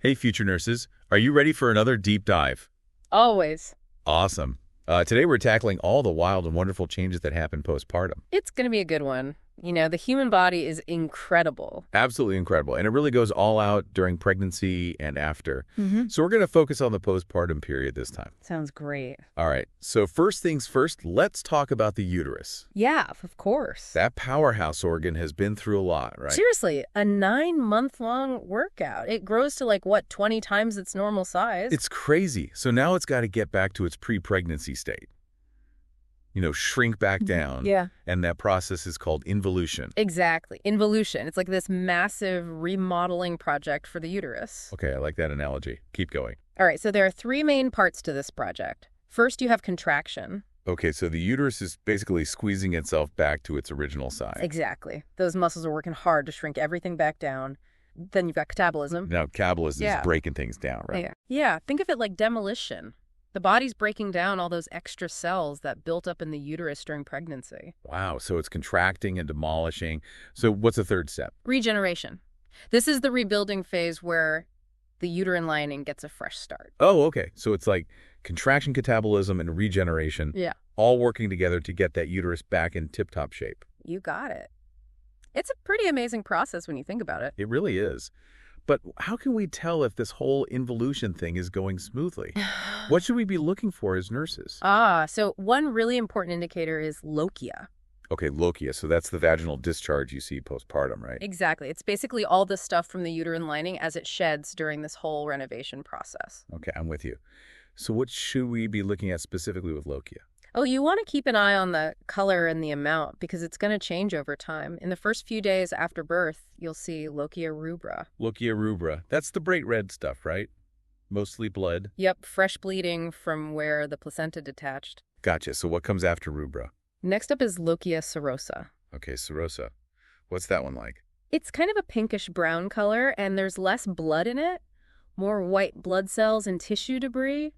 Hey, future nurses, are you ready for another deep dive? Always. Awesome. Today we're tackling all the wild and wonderful changes that happen postpartum. It's going to be a good one. You know, the human body is incredible. Absolutely incredible. And it really goes all out during pregnancy and after. Mm-hmm. So we're going to focus on the postpartum period this time. Sounds great. All right. So first things first, let's talk about the uterus. Yeah, of course. That powerhouse organ has been through a lot, right? Seriously, a 9-month-long workout. It grows to 20 times its normal size. It's crazy. So now it's got to get back to its pre-pregnancy state. Shrink back down. Yeah. And that process is called involution. Exactly. Involution. It's like this massive remodeling project for the uterus. Okay, I like that analogy. Keep going. All right, so there are 3 main parts to this project. First, you have contraction. Okay, so the uterus is basically squeezing itself back to its original size. Exactly. Those muscles are working hard to shrink everything back down. Then you've got catabolism. Now, catabolism is breaking things down, right? Yeah, think of it like demolition. The body's breaking down all those extra cells that built up in the uterus during pregnancy. Wow, so it's contracting and demolishing. So what's the third step? Regeneration. This is the rebuilding phase where the uterine lining gets a fresh start. Oh, okay. So it's like contraction, catabolism, and regeneration all working together to get that uterus back in tip-top shape. You got it. It's a pretty amazing process when you think about it. It really is. But how can we tell if this whole involution thing is going smoothly? What should we be looking for as nurses? So one really important indicator is Lochia. Okay, Lochia. So that's the vaginal discharge you see postpartum, right? Exactly. It's basically all the stuff from the uterine lining as it sheds during this whole renovation process. Okay, I'm with you. So what should we be looking at specifically with Lochia? Oh, you want to keep an eye on the color and the amount because it's going to change over time. In the first few days after birth, you'll see Lochia rubra. Lochia rubra. That's the bright red stuff, right? Mostly blood. Yep, fresh bleeding from where the placenta detached. Gotcha. So what comes after rubra? Next up is Lochia serosa. Okay, Serosa. What's that one like? It's kind of a pinkish brown color, and there's less blood in it, more white blood cells and tissue debris.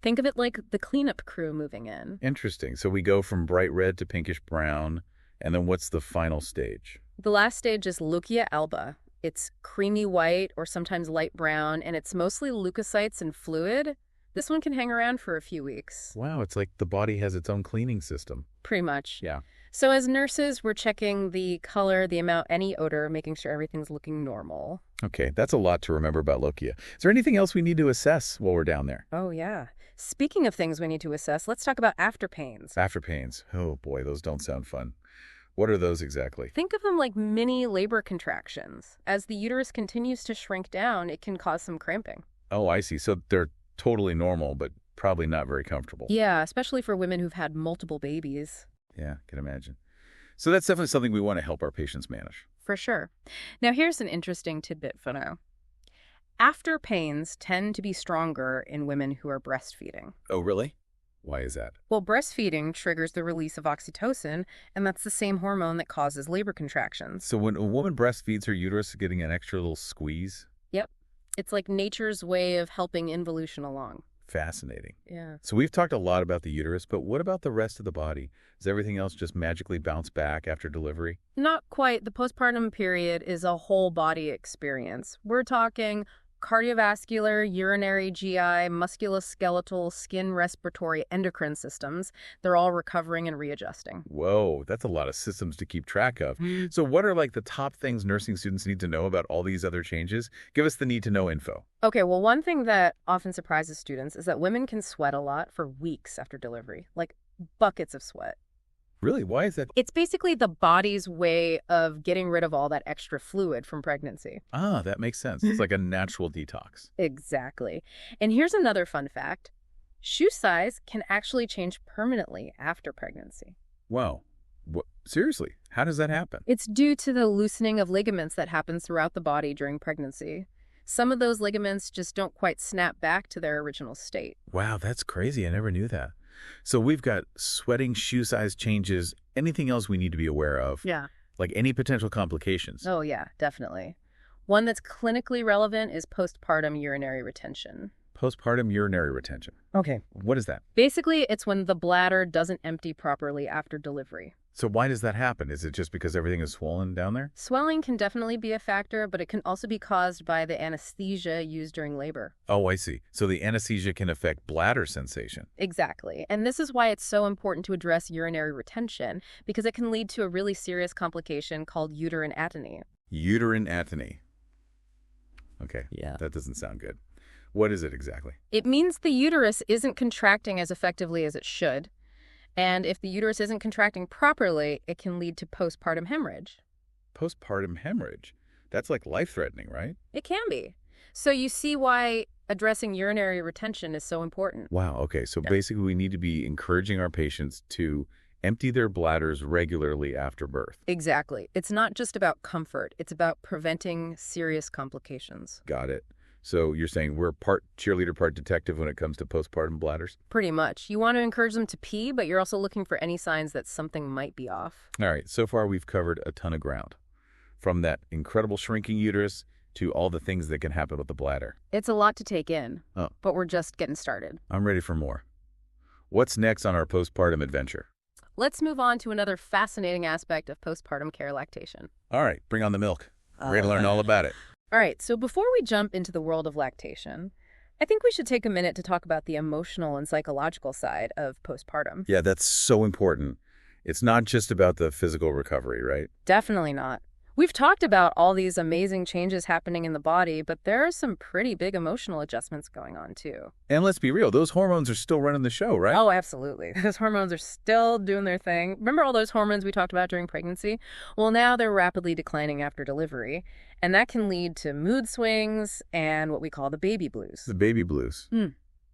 Think of it like the cleanup crew moving in. Interesting. So we go from bright red to pinkish brown, and then what's the final stage? The last stage is Lochia alba. It's creamy white or sometimes light brown, and it's mostly leukocytes and fluid. This one can hang around for a few weeks. Wow, it's like the body has its own cleaning system. Pretty much. Yeah. So as nurses, we're checking the color, the amount, any odor, making sure everything's looking normal. Okay, that's a lot to remember about Lochia. Is there anything else we need to assess while we're down there? Oh, yeah. Speaking of things we need to assess, let's talk about afterpains. Afterpains. Oh, boy, those don't sound fun. What are those exactly? Think of them like mini labor contractions. As the uterus continues to shrink down, it can cause some cramping. Oh, I see. So they're totally normal, but probably not very comfortable. Yeah, especially for women who've had multiple babies. Yeah, can imagine. So that's definitely something we want to help our patients manage. For sure. Now, here's an interesting tidbit for now. Afterpains tend to be stronger in women who are breastfeeding. Oh, really? Why is that? Well, breastfeeding triggers the release of oxytocin, and that's the same hormone that causes labor contractions. So when a woman breastfeeds, her uterus is getting an extra little squeeze? Yep. It's like nature's way of helping involution along. Fascinating. Yeah. So we've talked a lot about the uterus, but what about the rest of the body? Does everything else just magically bounce back after delivery? Not quite. The postpartum period is a whole body experience. We're talking cardiovascular, urinary, GI, musculoskeletal, skin, respiratory, endocrine systems. They're all recovering and readjusting. Whoa, that's a lot of systems to keep track of. So what are the top things nursing students need to know about all these other changes? Give us the need to know info. Okay, well, one thing that often surprises students is that women can sweat a lot for weeks after delivery, like buckets of sweat. Really? Why is that? It's basically the body's way of getting rid of all that extra fluid from pregnancy. Ah, that makes sense. It's like a natural detox. Exactly. And here's another fun fact. Shoe size can actually change permanently after pregnancy. Wow. Seriously? How does that happen? It's due to the loosening of ligaments that happens throughout the body during pregnancy. Some of those ligaments just don't quite snap back to their original state. Wow, that's crazy. I never knew that. So we've got sweating, shoe size changes, anything else we need to be aware of? Yeah. Like any potential complications? Oh, yeah, definitely. One that's clinically relevant is postpartum urinary retention. Postpartum urinary retention. Okay. What is that? Basically, it's when the bladder doesn't empty properly after delivery. So why does that happen? Is it just because everything is swollen down there? Swelling can definitely be a factor, but it can also be caused by the anesthesia used during labor. Oh, I see. So the anesthesia can affect bladder sensation. Exactly. And this is why it's so important to address urinary retention, because it can lead to a really serious complication called uterine atony. Uterine atony. Okay. Yeah. That doesn't sound good. What is it exactly? It means the uterus isn't contracting as effectively as it should. And if the uterus isn't contracting properly, it can lead to postpartum hemorrhage. Postpartum hemorrhage. That's like life-threatening, right? It can be. So you see why addressing urinary retention is so important. Wow. Okay. So Yeah. basically we need to be encouraging our patients to empty their bladders regularly after birth. Exactly. It's not just about comfort. It's about preventing serious complications. Got it. So you're saying we're part cheerleader, part detective when it comes to postpartum bladders? Pretty much. You want to encourage them to pee, but you're also looking for any signs that something might be off. All right. So far we've covered a ton of ground. From that incredible shrinking uterus to all the things that can happen with the bladder. It's a lot to take in, Oh. but we're just getting started. I'm ready for more. What's next on our postpartum adventure? Let's move on to another fascinating aspect of postpartum care lactation. All right. Bring on the milk. We're going to learn all about it. All right, so before we jump into the world of lactation, I think we should take a minute to talk about the emotional and psychological side of postpartum. Yeah, that's so important. It's not just about the physical recovery, right? Definitely not. We've talked about all these amazing changes happening in the body, but there are some pretty big emotional adjustments going on, too. And let's be real, those hormones are still running the show, right? Oh, absolutely. Those hormones are still doing their thing. Remember all those hormones we talked about during pregnancy? Well, now they're rapidly declining after delivery, and that can lead to mood swings and what we call the baby blues. The baby blues. Hmm.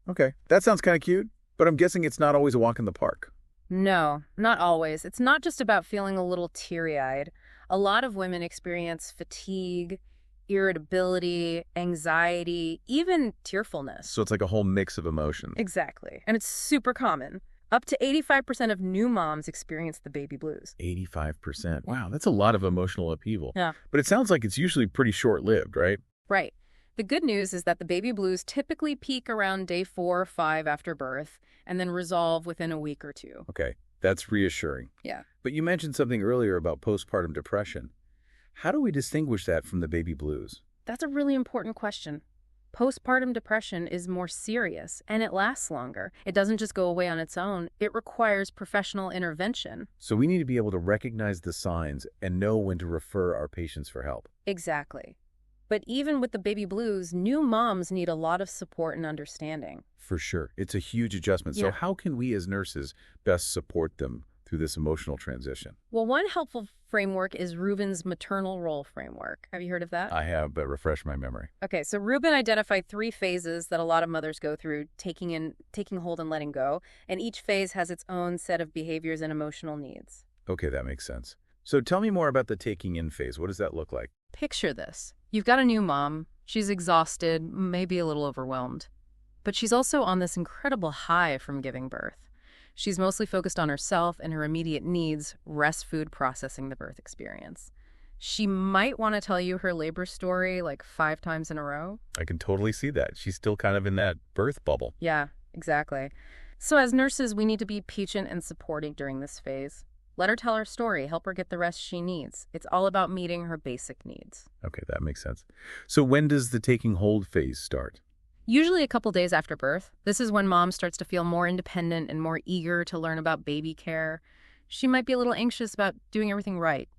Okay, that sounds kind of cute, but I'm guessing it's not always a walk in the park. No, not always. It's not just about feeling a little teary-eyed. A lot of women experience fatigue, irritability, anxiety, even tearfulness. So it's like a whole mix of emotions. Exactly. And it's super common. Up to 85% of new moms experience the baby blues. 85%. Wow, that's a lot of emotional upheaval. Yeah. But it sounds like it's usually pretty short-lived, right? Right. The good news is that the baby blues typically peak around day 4 or 5 after birth and then resolve within a week or two. Okay, that's reassuring. Yeah. But you mentioned something earlier about postpartum depression. How do we distinguish that from the baby blues? That's a really important question. Postpartum depression is more serious, and it lasts longer. It doesn't just go away on its own. It requires professional intervention. So we need to be able to recognize the signs and know when to refer our patients for help. Exactly. But even with the baby blues, new moms need a lot of support and understanding. For sure. It's a huge adjustment. So Yeah. how can we as nurses best support them through this emotional transition? Well, one helpful framework is Rubin's maternal role framework. Have you heard of that? I have, but refresh my memory. Okay, so Rubin identified 3 phases that a lot of mothers go through, taking hold and letting go, and each phase has its own set of behaviors and emotional needs. Okay, that makes sense. So tell me more about the taking in phase. What does that look like? Picture this. You've got a new mom. She's exhausted, maybe a little overwhelmed. But she's also on this incredible high from giving birth. She's mostly focused on herself and her immediate needs, rest food processing the birth experience. She might want to tell you her labor story like 5 times in a row. I can totally see that. She's still kind of in that birth bubble. Yeah, exactly. So as nurses, we need to be patient and supporting during this phase. Let her tell her story, help her get the rest she needs. It's all about meeting her basic needs. Okay, that makes sense. So when does the taking hold phase start? Usually a couple days after birth. This is when mom starts to feel more independent and more eager to learn about baby care. She might be a little anxious about doing everything right,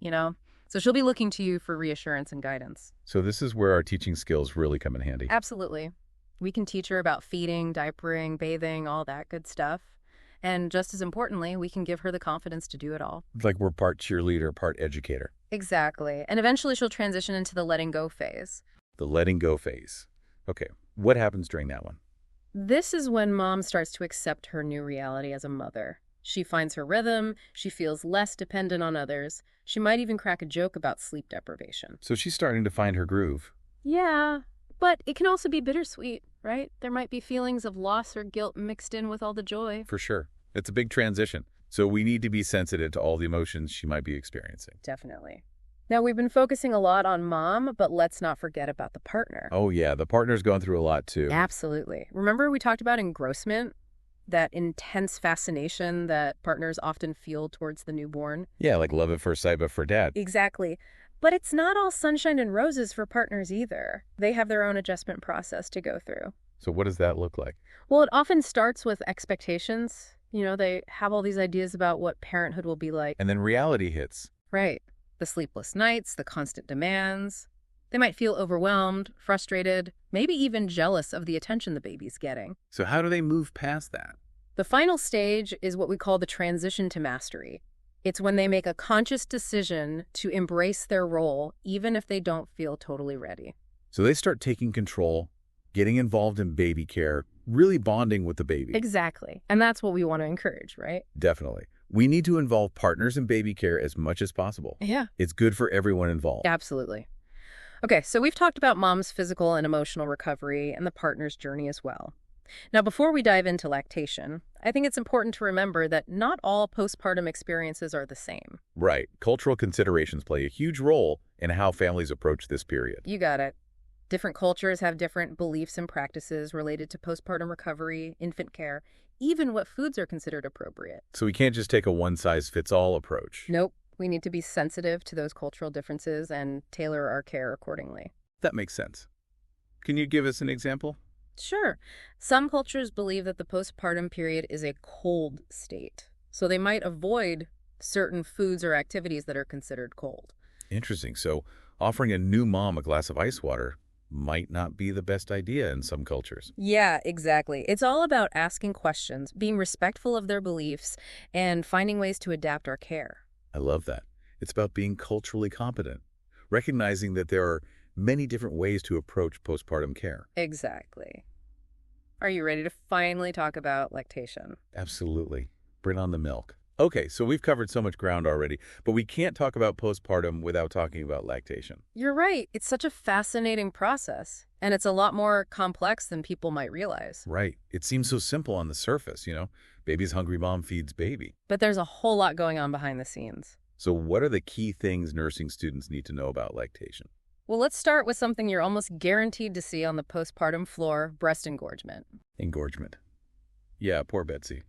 So she'll be looking to you for reassurance and guidance. So this is where our teaching skills really come in handy. Absolutely. We can teach her about feeding, diapering, bathing, all that good stuff. And just as importantly, we can give her the confidence to do it all. Like we're part cheerleader, part educator. Exactly. And eventually she'll transition into the letting go phase. The letting go phase. Okay, what happens during that one? This is when mom starts to accept her new reality as a mother. She finds her rhythm. She feels less dependent on others. She might even crack a joke about sleep deprivation. So she's starting to find her groove. Yeah, but it can also be bittersweet, right? There might be feelings of loss or guilt mixed in with all the joy. For sure. It's a big transition. So we need to be sensitive to all the emotions she might be experiencing. Definitely. Now, we've been focusing a lot on mom, but let's not forget about the partner. Oh, yeah. The partner's going through a lot, too. Absolutely. Remember we talked about engrossment? that intense fascination that partners often feel towards the newborn. Yeah, like love at first sight, but for dad. Exactly. But it's not all sunshine and roses for partners either. They have their own adjustment process to go through. So what does that look like? Well, it often starts with expectations. They have all these ideas about what parenthood will be like. And then reality hits. Right. The sleepless nights, the constant demands. They might feel overwhelmed, frustrated, maybe even jealous of the attention the baby's getting. So how do they move past that? The final stage is what we call the transition to mastery. It's when they make a conscious decision to embrace their role, even if they don't feel totally ready. So they start taking control, getting involved in baby care, really bonding with the baby. Exactly. And that's what we want to encourage, right? Definitely. We need to involve partners in baby care as much as possible. Yeah. It's good for everyone involved. Absolutely. Okay, so we've talked about mom's physical and emotional recovery and the partner's journey as well. Now, before we dive into lactation, I think it's important to remember that not all postpartum experiences are the same. Right. Cultural considerations play a huge role in how families approach this period. You got it. Different cultures have different beliefs and practices related to postpartum recovery, infant care, even what foods are considered appropriate. So we can't just take a one-size-fits-all approach. Nope. We need to be sensitive to those cultural differences and tailor our care accordingly. That makes sense. Can you give us an example? Sure. Some cultures believe that the postpartum period is a cold state, so they might avoid certain foods or activities that are considered cold. Interesting. So offering a new mom a glass of ice water might not be the best idea in some cultures. Yeah, exactly. It's all about asking questions, being respectful of their beliefs, and finding ways to adapt our care. I love that. It's about being culturally competent, recognizing that there are many different ways to approach postpartum care. Exactly. Are you ready to finally talk about lactation? Absolutely. Bring on the milk. Okay, so we've covered so much ground already, but we can't talk about postpartum without talking about lactation. You're right. It's such a fascinating process, and it's a lot more complex than people might realize. Right. It seems so simple on the surface, Baby's hungry, mom feeds baby. But there's a whole lot going on behind the scenes. So what are the key things nursing students need to know about lactation? Well, let's start with something you're almost guaranteed to see on the postpartum floor, breast engorgement. Engorgement. Yeah, poor Betsy.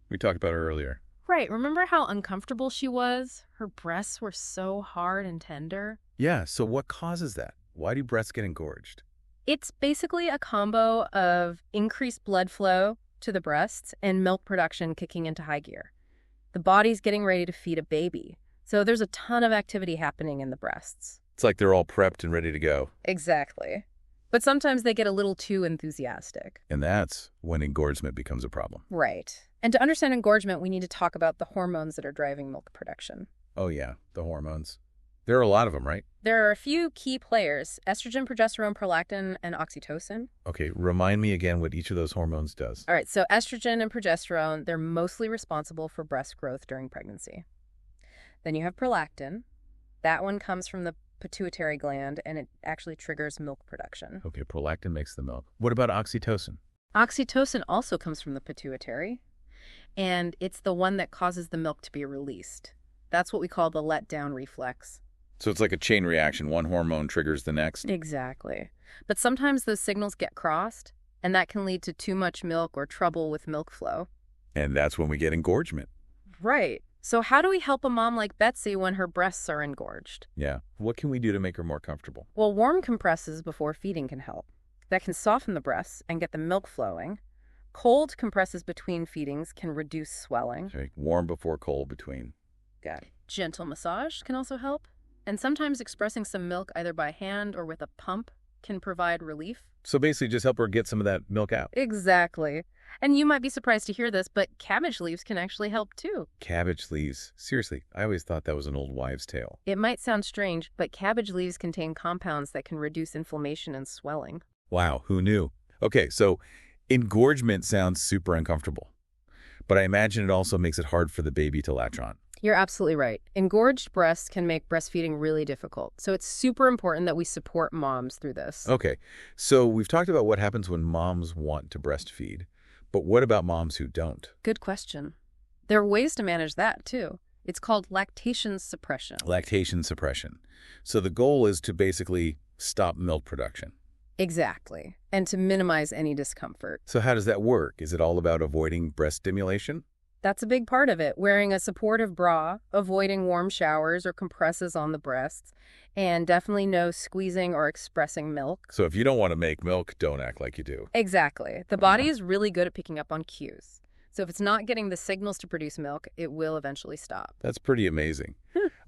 We talked about her earlier. Right. Remember how uncomfortable she was? Her breasts were so hard and tender. Yeah, so what causes that? Why do breasts get engorged? It's basically a combo of increased blood flow to the breasts and milk production kicking into high gear. The body's getting ready to feed a baby, so there's a ton of activity happening in the breasts. It's like they're all prepped and ready to go. Exactly. But sometimes they get a little too enthusiastic. And that's when engorgement becomes a problem. Right. And to understand engorgement, we need to talk about the hormones that are driving milk production. Oh yeah, the hormones. There are a lot of them, right? There are a few key players: estrogen, progesterone, prolactin, and oxytocin. Okay, remind me again what each of those hormones does. All right, so estrogen and progesterone, they're mostly responsible for breast growth during pregnancy. Then you have prolactin. That one comes from the pituitary gland, and it actually triggers milk production. Okay, prolactin makes the milk. What about oxytocin? Oxytocin also comes from the pituitary, and it's the one that causes the milk to be released. That's what we call the letdown reflex. So it's like a chain reaction. One hormone triggers the next? Exactly. But sometimes those signals get crossed, and that can lead to too much milk or trouble with milk flow. And that's when we get engorgement. Right. So how do we help a mom like Betsy when her breasts are engorged? Yeah. What can we do to make her more comfortable? Well, warm compresses before feeding can help. That can soften the breasts and get the milk flowing. Cold compresses between feedings can reduce swelling. Okay. Warm before cold between. Got it. Gentle massage can also help. And sometimes expressing some milk either by hand or with a pump can provide relief. So basically just help her get some of that milk out. Exactly. And you might be surprised to hear this, but cabbage leaves can actually help too. Cabbage leaves. Seriously, I always thought that was an old wives' tale. It might sound strange, but cabbage leaves contain compounds that can reduce inflammation and swelling. Wow, who knew? Okay, so engorgement sounds super uncomfortable, but I imagine it also makes it hard for the baby to latch on. You're absolutely right. Engorged breasts can make breastfeeding really difficult, so it's super important that we support moms through this. Okay, so we've talked about what happens when moms want to breastfeed, but what about moms who don't? Good question. There are ways to manage that, too. It's called lactation suppression. Lactation suppression. So the goal is to basically stop milk production. Exactly. And to minimize any discomfort. So how does that work? Is it all about avoiding breast stimulation? That's a big part of it. Wearing a supportive bra, avoiding warm showers or compresses on the breasts, and definitely no squeezing or expressing milk. So if you don't want to make milk, don't act like you do. Exactly. The body is really good at picking up on cues. So if it's not getting the signals to produce milk, it will eventually stop. That's pretty amazing.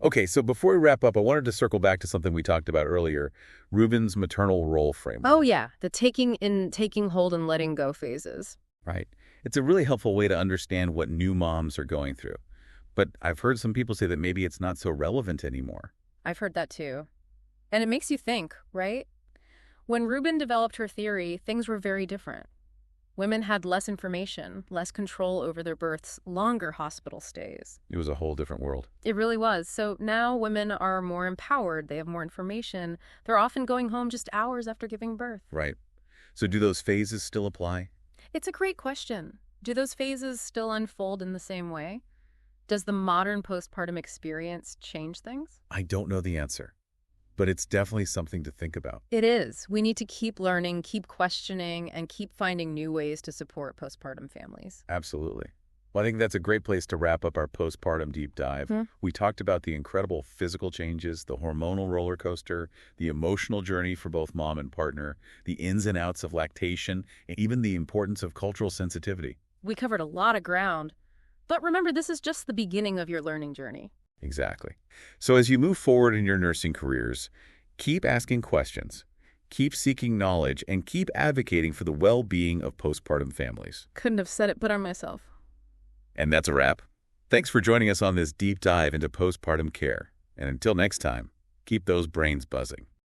Okay, so before we wrap up, I wanted to circle back to something we talked about earlier, Rubin's maternal role framework. Oh yeah, the taking hold and letting go phases. Right. It's a really helpful way to understand what new moms are going through. But I've heard some people say that maybe it's not so relevant anymore. I've heard that too. And it makes you think, right? When Rubin developed her theory, things were very different. Women had less information, less control over their births, longer hospital stays. It was a whole different world. It really was. So now women are more empowered. They have more information. They're often going home just hours after giving birth. Right. So do those phases still apply? It's a great question. Do those phases still unfold in the same way? Does the modern postpartum experience change things? I don't know the answer, but it's definitely something to think about. It is. We need to keep learning, keep questioning, and keep finding new ways to support postpartum families. Absolutely. Well, I think that's a great place to wrap up our postpartum deep dive. We talked about the incredible physical changes, the hormonal roller coaster, the emotional journey for both mom and partner, the ins and outs of lactation, and even the importance of cultural sensitivity. We covered a lot of ground. But remember, this is just the beginning of your learning journey. Exactly. So as you move forward in your nursing careers, keep asking questions, keep seeking knowledge, and keep advocating for the well-being of postpartum families. Couldn't have said it better myself. And that's a wrap. Thanks for joining us on this deep dive into postpartum care. And until next time, keep those brains buzzing.